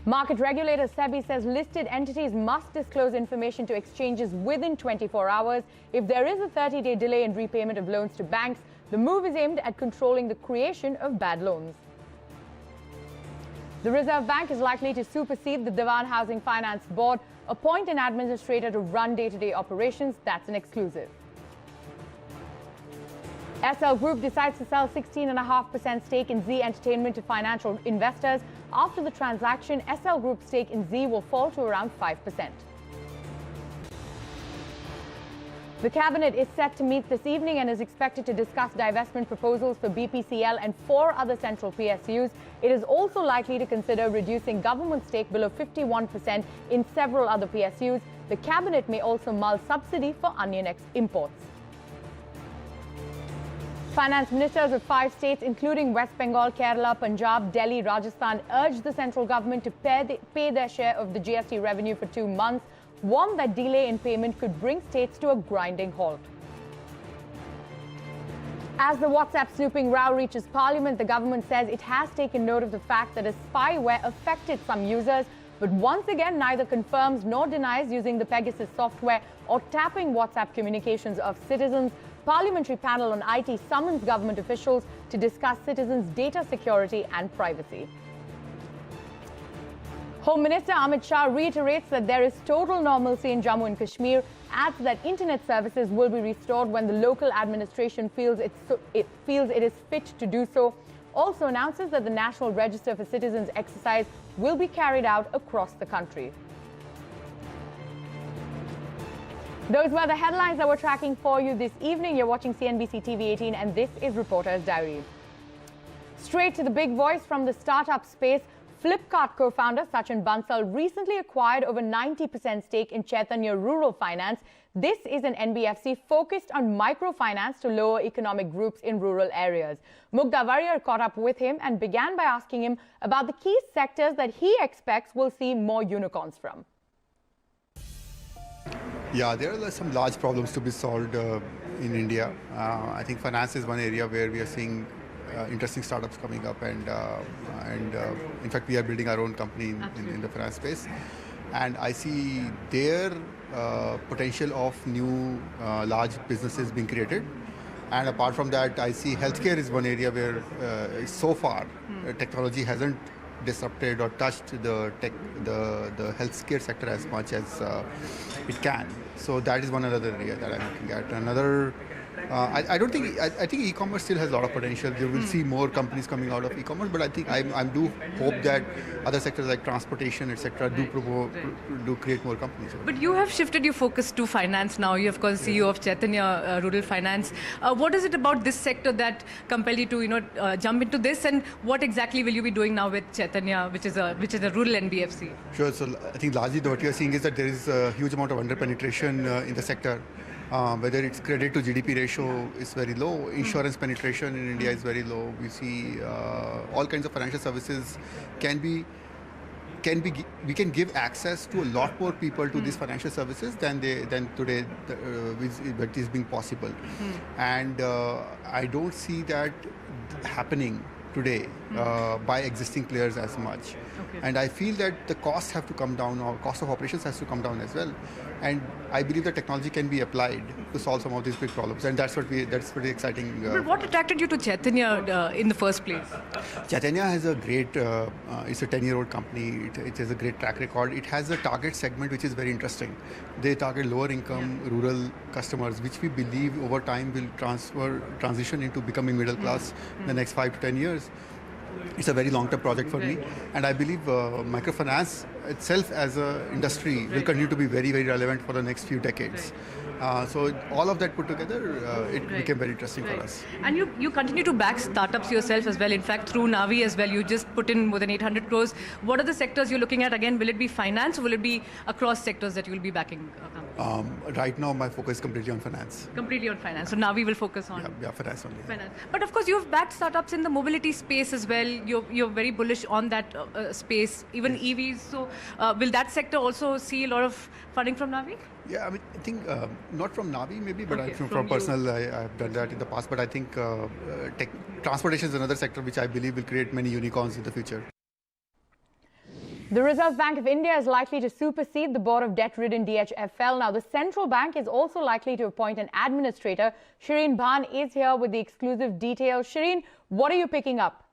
Market regulator Sebi says listed entities must disclose information to exchanges within 24 hours. If there is a 30-day delay in repayment of loans to banks, the move is aimed at controlling the creation of bad loans. The Reserve Bank is likely to supersede the Dewan Housing Finance Board, appoint an administrator to run day-to-day operations. That's an exclusive. SL Group decides to sell 16.5% stake in Z Entertainment to financial investors. After the transaction, SL Group's stake in Z will fall to around 5%. The Cabinet is set to meet this evening and is expected to discuss divestment proposals for BPCL and 4 other central PSUs. It is also likely to consider reducing government stake below 51% in several other PSUs. The Cabinet may also mull subsidy for onion imports. Finance ministers of 5 states, including West Bengal, Kerala, Punjab, Delhi, Rajasthan, urged the central government to pay their share of the GST revenue for 2 months, warned that delay in payment could bring states to a grinding halt. As the WhatsApp snooping row reaches Parliament, the government says it has taken note of the fact that a spyware affected some users, but once again neither confirms nor denies using the Pegasus software or tapping WhatsApp communications of citizens. Parliamentary panel on IT summons government officials to discuss citizens' data security and privacy. Home Minister Amit Shah reiterates that there is total normalcy in Jammu and Kashmir, adds that internet services will be restored when the local administration feels it is fit to do so. Also announces that the National Register for Citizens exercise will be carried out across the country. Those were the headlines that we're tracking for you this evening. You're watching CNBC-TV18 and this is Reporter's Diary. Straight to the big voice from the startup space, Flipkart co-founder Sachin Bansal recently acquired over 90% stake in Chaitanya Rural Finance. This is an NBFC focused on microfinance to lower economic groups in rural areas. Mugdha Warrior caught up with him and began by asking him about the key sectors that he expects will see more unicorns from. Yeah, there are some large problems to be solved in India. I think finance is one area where we are seeing interesting startups coming up, and in fact we are building our own company in the finance space, and I see their potential of new large businesses being created. And apart from that, I see healthcare is one area where so far technology hasn't disrupted or touched the healthcare sector as much as it can. So that is one other area that I'm looking at. Another, I think e-commerce still has a lot of potential. You will see more companies coming out of e-commerce, but I think I do hope that other sectors like transportation, etc., do create more companies. But you have shifted your focus to finance now. You, of course, CEO of Chaitanya Rural Finance. What is it about this sector that compelled you to, jump into this? And what exactly will you be doing now with Chaitanya, which is a rural NBFC? Sure. So I think largely what you are seeing is that there is a huge amount of under-penetration in the sector. Whether it's credit to GDP ratio is very low, insurance penetration in India is very low. We see all kinds of financial services we can give access to a lot more people to these financial services than today that is being possible. And I don't see that happening today by existing players as much. And I feel that the costs have to come down, or cost of operations has to come down as well. And I believe that technology can be applied to solve some of these big problems, and that's pretty exciting. But what attracted you to Chaitanya in the first place? Chaitanya has a great, it's a 10-year-old company. It has a great track record. It has a target segment which is very interesting. They target lower income rural customers, which we believe over time will transition into becoming middle class in the next 5 to 10 years. It's a very long-term project for me, and I believe microfinance itself as an industry will continue to be very, very relevant for the next few decades. So all of that put together, it became very interesting for us. And you continue to back startups yourself as well. In fact, through Navi as well, you just put in more than 800 crores. What are the sectors you're looking at? Again, will it be finance, or will it be across sectors that you will be backing? Right now, my focus is completely on finance. Completely on finance. So Navi will focus on finance only. Finance. But of course, you've backed startups in the mobility space as well. You're very bullish on that space, even EVs. So will that sector also see a lot of funding from Navi? Yeah, I mean, I think not from Navi maybe, but from personal, I've done that in the past. But I think transportation is another sector which I believe will create many unicorns in the future. The Reserve Bank of India is likely to supersede the board of debt-ridden DHFL. Now, the central bank is also likely to appoint an administrator. Shireen Bhan is here with the exclusive details. Shireen, what are you picking up?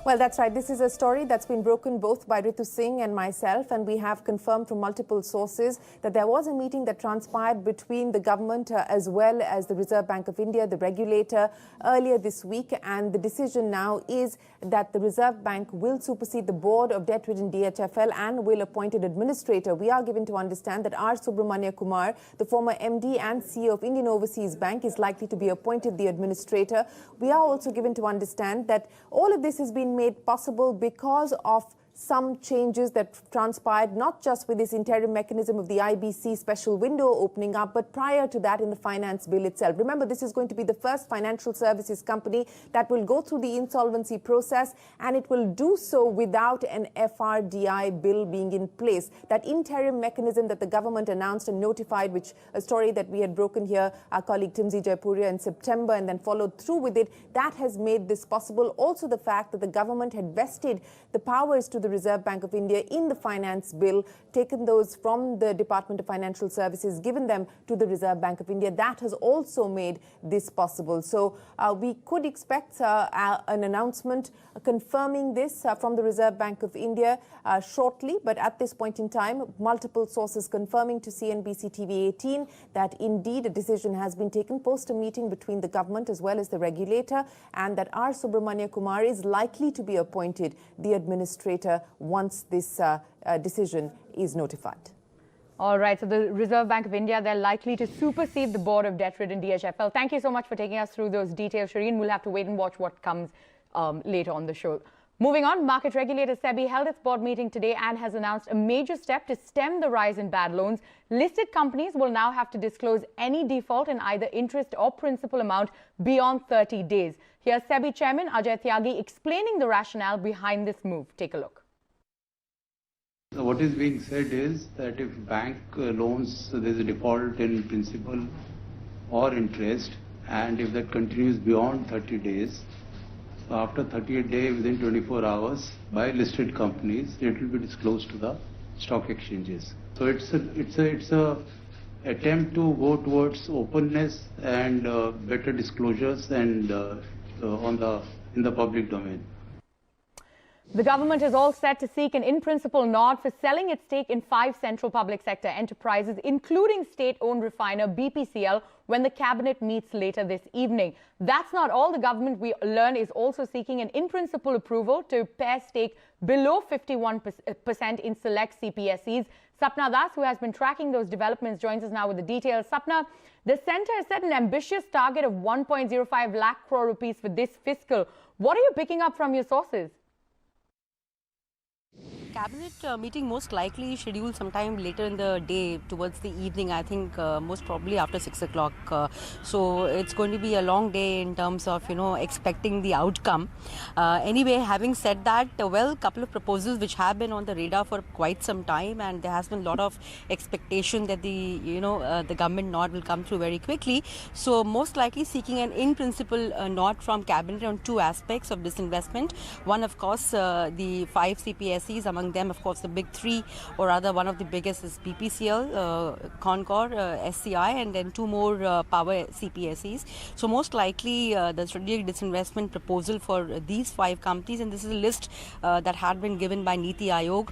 Well, that's right. This is a story that's been broken both by Ritu Singh and myself, and we have confirmed from multiple sources that there was a meeting that transpired between the government as well as the Reserve Bank of India, the regulator, earlier this week. And the decision now is that the Reserve Bank will supersede the board of debt-ridden DHFL and will appoint an administrator. We are given to understand that R. Subramania Kumar, the former MD and CEO of Indian Overseas Bank, is likely to be appointed the administrator. We are also given to understand that all of this has been made possible because of some changes that transpired, not just with this interim mechanism of the IBC special window opening up, but prior to that in the finance bill itself. Remember, this is going to be the first financial services company that will go through the insolvency process, and it will do so without an FRDI bill being in place. That interim mechanism that the government announced and notified, which a story that we had broken here, our colleague Timsy Jaipuria, in September, and then followed through with it, that has made this possible. Also, the fact that the government had vested the powers to the Reserve Bank of India in the finance bill, taken those from the Department of Financial Services, given them to the Reserve Bank of India. That has also made this possible. So we could expect an announcement confirming this from the Reserve Bank of India shortly. But at this point in time, multiple sources confirming to CNBC-TV18 that indeed a decision has been taken post a meeting between the government as well as the regulator, and that R. Subramania Kumar is likely to be appointed the administrator once this decision is notified. All right, so the Reserve Bank of India, they're likely to supersede the board of debt-ridden DHFL. Thank you so much for taking us through those details, Shireen. We'll have to wait and watch what comes later on the show. Moving on, market regulator Sebi held its board meeting today and has announced a major step to stem the rise in bad loans. Listed companies will now have to disclose any default in either interest or principal amount beyond 30 days. Here's Sebi Chairman Ajay Tyagi explaining the rationale behind this move. Take a look. So what is being said is that if bank loans, so there's a default in principal or interest, and if that continues beyond 30 days, so after 38 days, within 24 hours, by listed companies, it will be disclosed to the stock exchanges. So it's a attempt to go towards openness and better disclosures and in the public domain. The government is all set to seek an in-principle nod for selling its stake in 5 central public sector enterprises, including state-owned refiner BPCL, when the cabinet meets later this evening. That's not all. The government, we learn, is also seeking an in-principle approval to pare stake below 51% in select CPSEs. Sapna Das, who has been tracking those developments, joins us now with the details. Sapna, the centre has set an ambitious target of 1.05 lakh crore rupees for this fiscal. What are you picking up from your sources? Cabinet meeting most likely scheduled sometime later in the day, towards the evening, I think most probably after 6 o'clock. So it's going to be a long day in terms of, expecting the outcome. Anyway, having said that, well, a couple of proposals which have been on the radar for quite some time, and there has been a lot of expectation that the government nod will come through very quickly. So most likely seeking an in-principle nod from Cabinet on 2 aspects of disinvestment. One, of course, the 5 CPSEs, among them, of course, the big 3, or rather one of the biggest is BPCL, Concor, SCI, and then 2 more power CPSEs. So most likely the strategic disinvestment proposal for these 5 companies, and this is a list that had been given by Niti Aayog.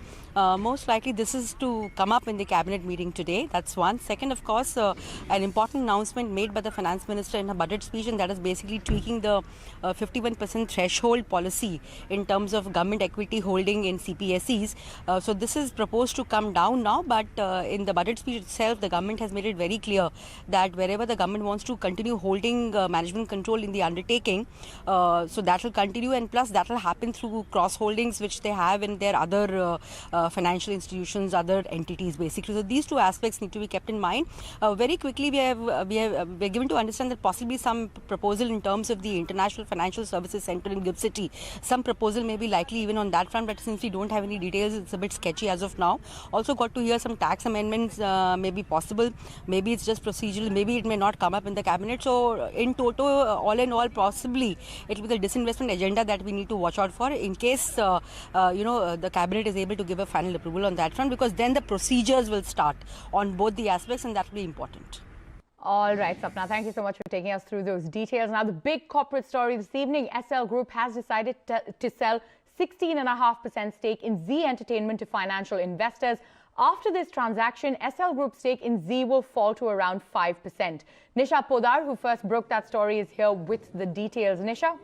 Most likely this is to come up in the cabinet meeting today. That's one. Second, of course, an important announcement made by the finance minister in her budget speech, and that is basically tweaking the 51% threshold policy in terms of government equity holding in CPSEs. So this is proposed to come down now, but in the budget speech itself, the government has made it very clear that wherever the government wants to continue holding management control in the undertaking, so that will continue, and plus that will happen through cross holdings which they have in their other financial institutions, other entities, basically. So these 2 aspects need to be kept in mind. Very quickly, we're given to understand that possibly some proposal in terms of the International Financial Services Center in GIFT City, some proposal may be likely even on that front, but since we don't have any details details. It's a bit sketchy as of now. Also got to hear some tax amendments may be possible. Maybe it's just procedural. Maybe it may not come up in the cabinet. So in total, all in all, possibly it will be the disinvestment agenda that we need to watch out for in case the cabinet is able to give a final approval on that front, because then the procedures will start on both the aspects, and that will be important. All right, Sapna, thank you so much for taking us through those details. Now, the big corporate story this evening, SL Group has decided to sell 16.5% stake in Z Entertainment to financial investors. After this transaction, SL Group's stake in Z will fall to around 5%. Nisha Podar, who first broke that story, is here with the details. Nisha?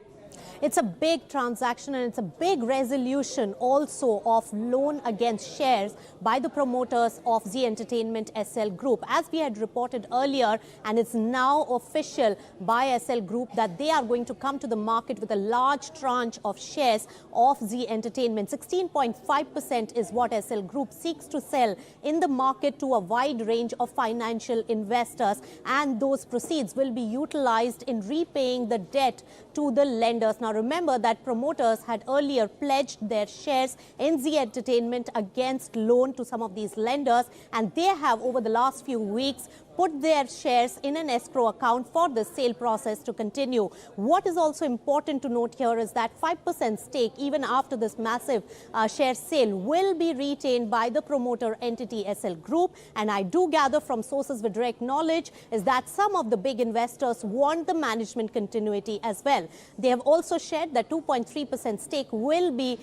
It's a big transaction, and it's a big resolution also of loan against shares by the promoters of Z Entertainment SL Group. As we had reported earlier, and it's now official by SL Group that they are going to come to the market with a large tranche of shares of Z Entertainment. 16.5% is what SL Group seeks to sell in the market to a wide range of financial investors, and those proceeds will be utilized in repaying the debt to the lenders. Now remember that promoters had earlier pledged their shares in Z Entertainment against loan to some of these lenders, and they have over the last few weeks put their shares in an escrow account for the sale process to continue. What is also important to note here is that 5% stake, even after this massive share sale, will be retained by the promoter entity SL Group. And I do gather from sources with direct knowledge is that some of the big investors want the management continuity as well. They have also shared that 2.3% stake will be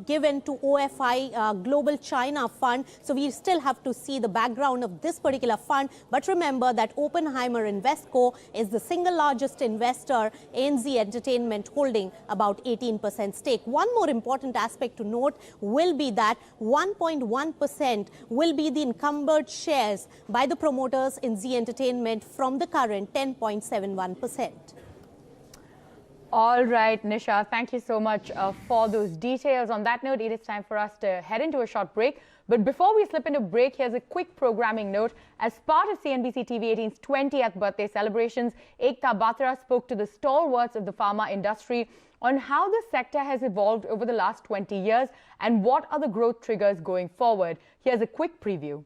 given to OFI Global China Fund. So we still have to see the background of this particular fund. But remember that Oppenheimer Investco is the single largest investor in Z Entertainment, holding about 18% stake. One more important aspect to note will be that 1.1% will be the encumbered shares by the promoters in Z Entertainment from the current 10.71%. All right, Nisha, thank you so much for those details. On that note, it is time for us to head into a short break. But before we slip into break, here's a quick programming note. As part of CNBC TV18's 20th birthday celebrations, Ekta Batra spoke to the stalwarts of the pharma industry on how the sector has evolved over the last 20 years and what are the growth triggers going forward. Here's a quick preview.